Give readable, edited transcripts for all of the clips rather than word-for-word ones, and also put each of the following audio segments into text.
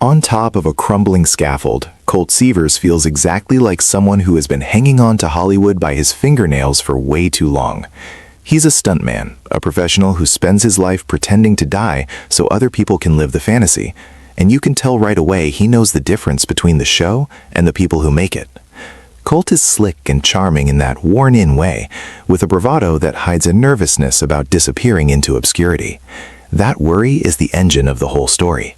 On top of a crumbling scaffold, Colt Seavers feels exactly like someone who has been hanging on to Hollywood by his fingernails for way too long. He's a stuntman, a professional who spends his life pretending to die so other people can live the fantasy, and you can tell right away he knows the difference between the show and the people who make it. Colt is slick and charming in that worn-in way, with a bravado that hides a nervousness about disappearing into obscurity. That worry is the engine of the whole story.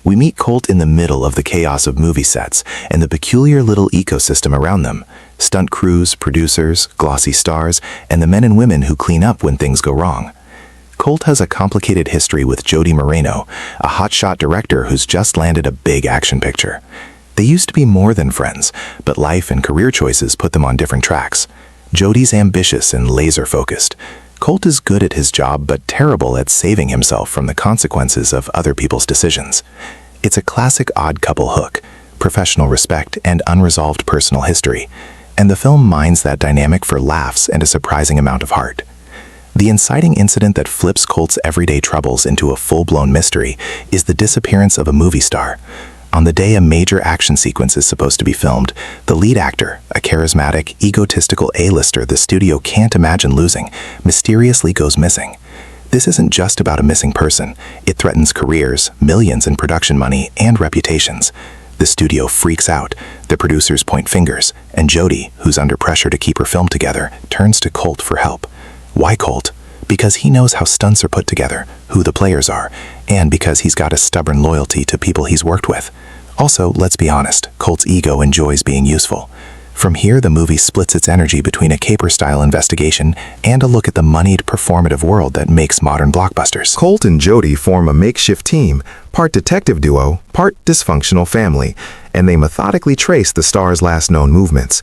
We meet Colt in the middle of the chaos of movie sets and the peculiar little ecosystem around them: stunt crews, producers, glossy stars, and the men and women who clean up when things go wrong. Colt has a complicated history with Jody Moreno, a hotshot director who's just landed a big action picture. They used to be more than friends, but life and career choices put them on different tracks. Jody's ambitious and laser-focused. Colt is good at his job but terrible at saving himself from the consequences of other people's decisions. It's a classic odd couple hook: professional respect and unresolved personal history, and the film mines that dynamic for laughs and a surprising amount of heart. The inciting incident that flips Colt's everyday troubles into a full-blown mystery is the disappearance of a movie star. On the day a major action sequence is supposed to be filmed, the lead actor, a charismatic, egotistical A-lister the studio can't imagine losing, mysteriously goes missing. This isn't just about a missing person. It threatens careers, millions in production money, and reputations. The studio freaks out, the producers point fingers, and Jody, who's under pressure to keep her film together, turns to Colt for help. Why Colt? Because he knows how stunts are put together, who the players are, and because he's got a stubborn loyalty to people he's worked with. Also, let's be honest, Colt's ego enjoys being useful. From here, the movie splits its energy between a caper-style investigation and a look at the moneyed, performative world that makes modern blockbusters. Colt and Jody form a makeshift team, part detective duo, part dysfunctional family, and they methodically trace the star's last known movements.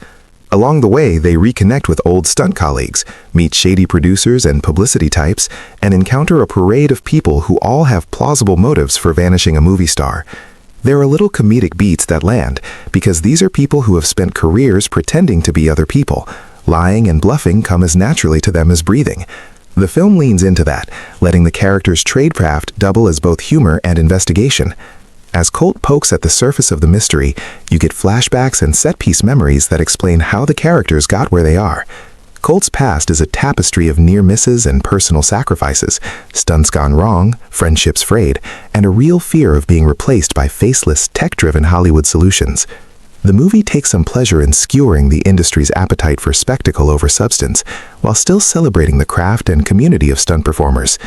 Along the way, they reconnect with old stunt colleagues, meet shady producers and publicity types, and encounter a parade of people who all have plausible motives for vanishing a movie star. There are little comedic beats that land, because these are people who have spent careers pretending to be other people. Lying and bluffing come as naturally to them as breathing. The film leans into that, letting the characters' tradecraft double as both humor and investigation. As Colt pokes at the surface of the mystery, you get flashbacks and set-piece memories that explain how the characters got where they are. Colt's past is a tapestry of near misses and personal sacrifices, stunts gone wrong, friendships frayed, and a real fear of being replaced by faceless, tech-driven Hollywood solutions. The movie takes some pleasure in skewering the industry's appetite for spectacle over substance, while still celebrating the craft and community of stunt performers.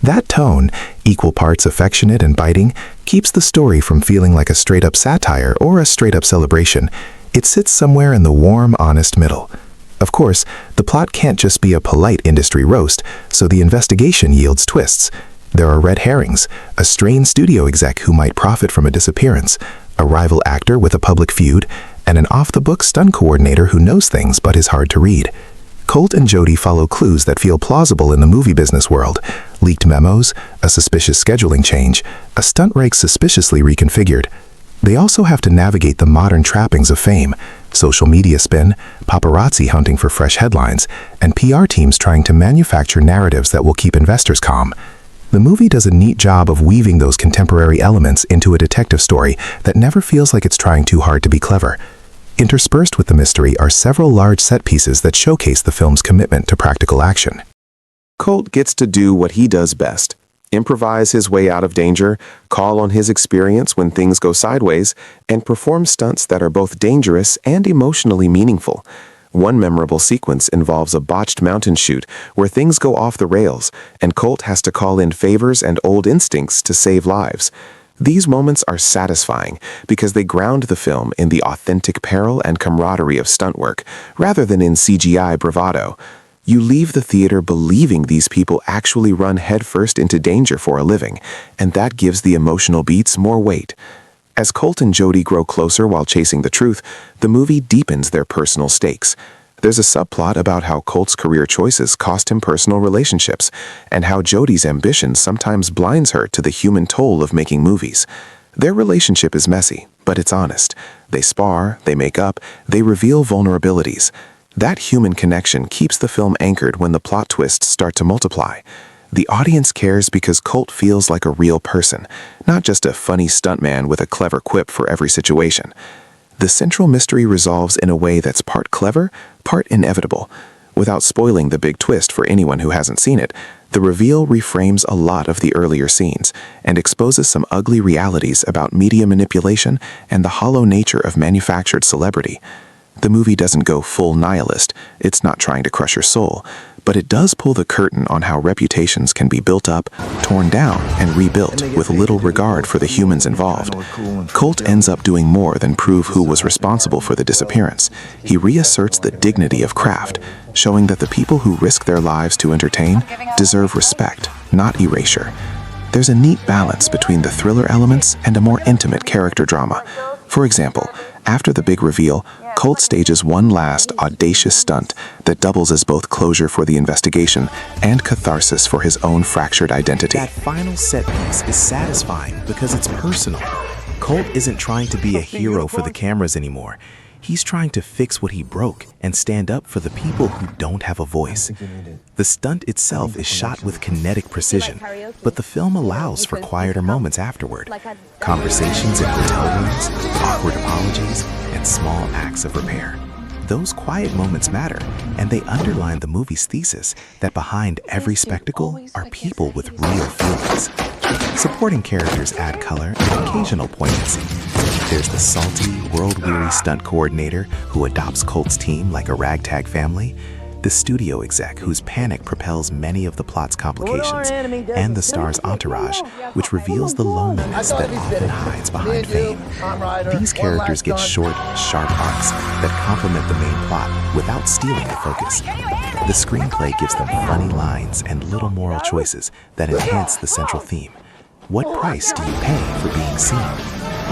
That tone, equal parts affectionate and biting, keeps the story from feeling like a straight-up satire or a straight-up celebration. It sits somewhere in the warm, honest middle. Of course, the plot can't just be a polite industry roast, so the investigation yields twists. There are red herrings, a strained studio exec who might profit from a disappearance, a rival actor with a public feud, and an off-the-book stunt coordinator who knows things but is hard to read. Colt and Jody follow clues that feel plausible in the movie business world: leaked memos, a suspicious scheduling change, a stunt rig suspiciously reconfigured. They also have to navigate the modern trappings of fame: social media spin, paparazzi hunting for fresh headlines, and PR teams trying to manufacture narratives that will keep investors calm. The movie does a neat job of weaving those contemporary elements into a detective story that never feels like it's trying too hard to be clever. Interspersed with the mystery are several large set pieces that showcase the film's commitment to practical action. Colt gets to do what he does best: improvise his way out of danger, call on his experience when things go sideways, and perform stunts that are both dangerous and emotionally meaningful. One memorable sequence involves a botched mountain shoot where things go off the rails, and Colt has to call in favors and old instincts to save lives. These moments are satisfying because they ground the film in the authentic peril and camaraderie of stunt work, rather than in CGI bravado. You leave the theater believing these people actually run headfirst into danger for a living, and that gives the emotional beats more weight. As Colt and Jody grow closer while chasing the truth, the movie deepens their personal stakes. There's a subplot about how Colt's career choices cost him personal relationships, and how Jody's ambition sometimes blinds her to the human toll of making movies. Their relationship is messy, but it's honest. They spar, they make up, they reveal vulnerabilities. That human connection keeps the film anchored when the plot twists start to multiply. The audience cares because Colt feels like a real person, not just a funny stuntman with a clever quip for every situation. The central mystery resolves in a way that's part clever, part inevitable. Without spoiling the big twist for anyone who hasn't seen it, the reveal reframes a lot of the earlier scenes and exposes some ugly realities about media manipulation and the hollow nature of manufactured celebrity. The movie doesn't go full nihilist, it's not trying to crush your soul, but it does pull the curtain on how reputations can be built up, torn down, and rebuilt with little regard for the humans involved. Colt ends up doing more than prove who was responsible for the disappearance. He reasserts the dignity of craft, showing that the people who risk their lives to entertain deserve respect, not erasure. There's a neat balance between the thriller elements and a more intimate character drama. For example, after the big reveal, Colt stages one last, audacious stunt that doubles as both closure for the investigation and catharsis for his own fractured identity. That final set piece is satisfying because it's personal. Colt isn't trying to be a hero for the cameras anymore. He's trying to fix what he broke and stand up for the people who don't have a voice. The stunt itself is shot with kinetic precision, but the film allows for quieter moments afterward. Conversations in hotel rooms, awkward apologies, and small acts of repair. Those quiet moments matter, and they underline the movie's thesis that behind every spectacle are people with real feelings. Supporting characters add color and occasional poignancy. There's the salty, world-weary stunt coordinator who adopts Colt's team like a ragtag family, the studio exec whose panic propels many of the plot's complications, and the star's entourage, which reveals the loneliness that often hides behind fame. These characters get short, sharp arcs that complement the main plot without stealing the focus. The screenplay gives them funny lines and little moral choices that enhance the central theme. What price do you pay for being seen?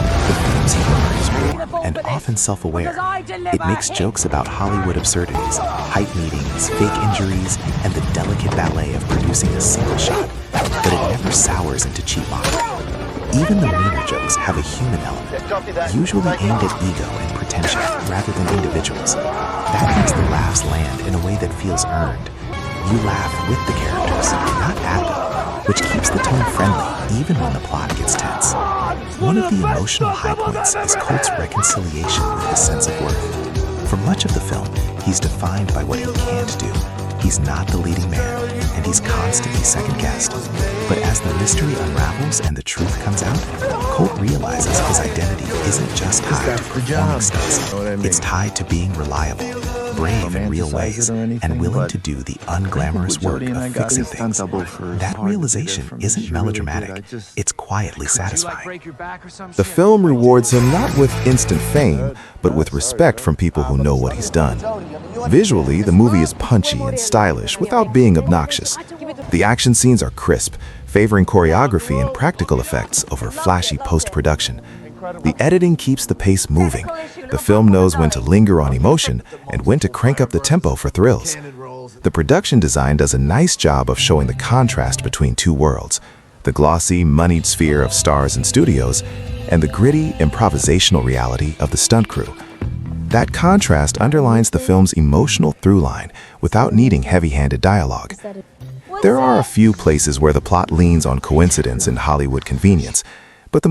The film's humor is warm and often self-aware. It makes jokes about Hollywood absurdities, hype meetings, fake injuries, and the delicate ballet of producing a single shot, but it never sours into cheap mockery. Even the meaner jokes have a human element, usually aimed at ego and pretension rather than individuals. That makes the laughs land in a way that feels earned. You laugh with the characters, not at them, which keeps the tone friendly even when the plot gets tense. One of the emotional high points is Colt's reconciliation with his sense of worth. For much of the film, he's defined by what he can't do. He's not the leading man, and he's constantly second-guessed. But as the mystery unravels and the truth comes out, Colt realizes his identity isn't just tied to performing stunts. It's tied to being reliable, brave in real ways, and willing to do the unglamorous work of fixing things. That realization isn't melodramatic, it's quietly satisfying. The film rewards him not with instant fame, but with respect from people who know what he's done. Visually, the movie is punchy and stylish without being obnoxious. The action scenes are crisp, favoring choreography and practical effects over flashy post-production. The editing keeps the pace moving. The film knows when to linger on emotion and when to crank up the tempo for thrills. The production design does a nice job of showing the contrast between two worlds, the glossy, moneyed sphere of stars and studios, and the gritty, improvisational reality of the stunt crew. That contrast underlines the film's emotional through line without needing heavy-handed dialogue. There are a few places where the plot leans on coincidence and Hollywood convenience, but the